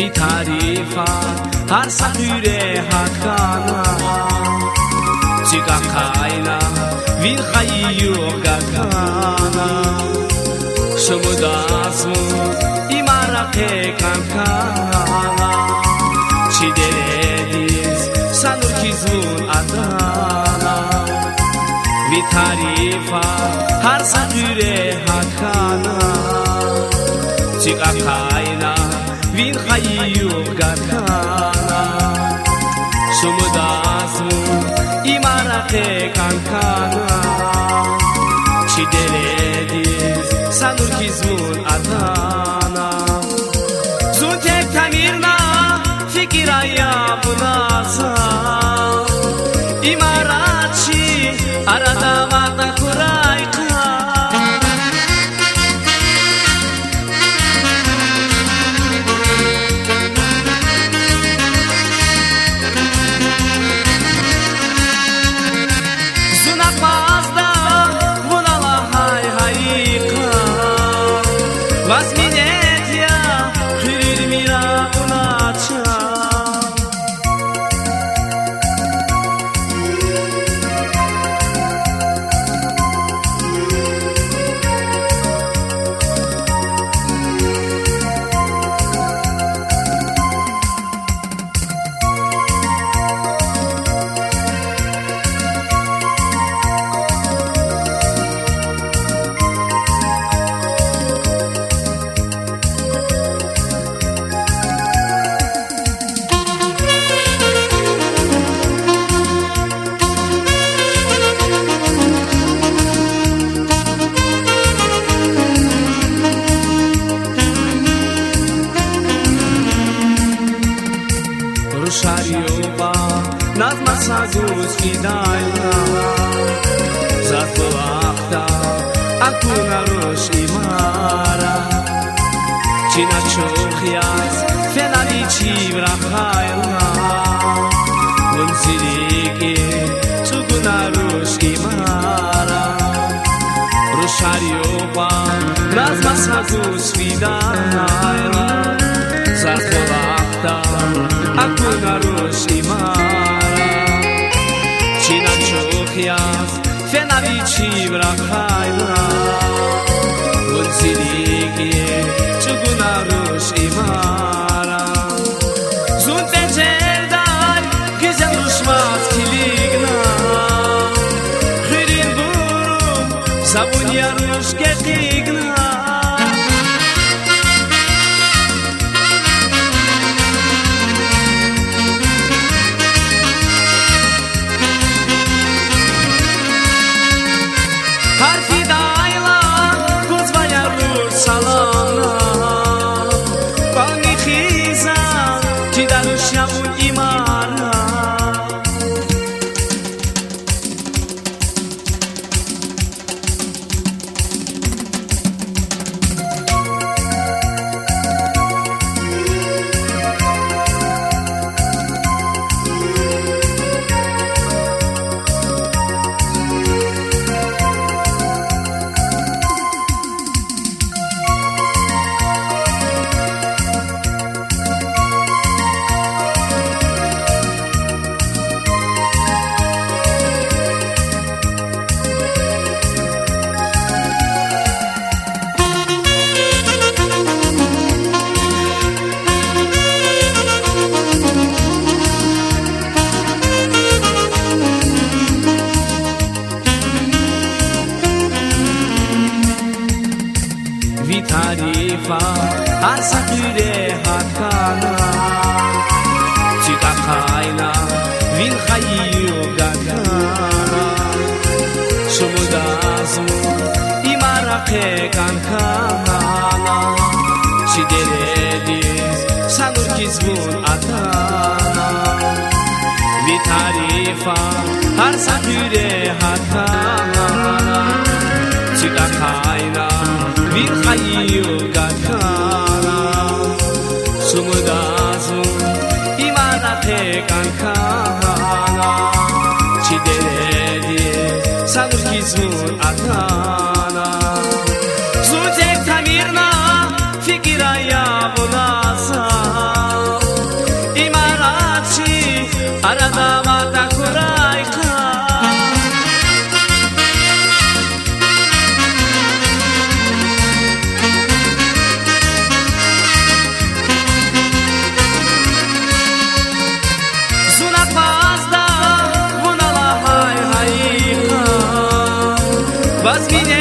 vitarifa har sakure hakana chiga khaina vil khayu gakana shumudasu imara ke kankana chideredis sanur kizun adana vitarifa har sakure hakana chiga khaina vil khayu gakana shumudasu imara ke kankana chideredis sanur kizun adana zutek tamirna fikiraya bunasa imarachi arada vata kuraika Rusharioba nazmasagus kidayna zatolakta akuna rosh imara china chochias fenavichi vrachayna munziriki tsuguna rosh imara Rusharioba nazmasagus kidayna zatolakta akuna rosh imara china chochias fenavichi vrachayna munziriki tsuguna rosh imara zunte cerdai gizen rushmas kiligna khirin burum zabunya rosh ketigna vitarifa har sakure hakana chiga khaina vil khayu gakana shumudasu imara ke kankana chideredis sanur kizun atana vitarifa har sakure hakana chiga khaina vil khayu gakana shumudasu imara ke kankana chideredis sanur kizun atana zutek tamirna fikiraya bunasa Bamine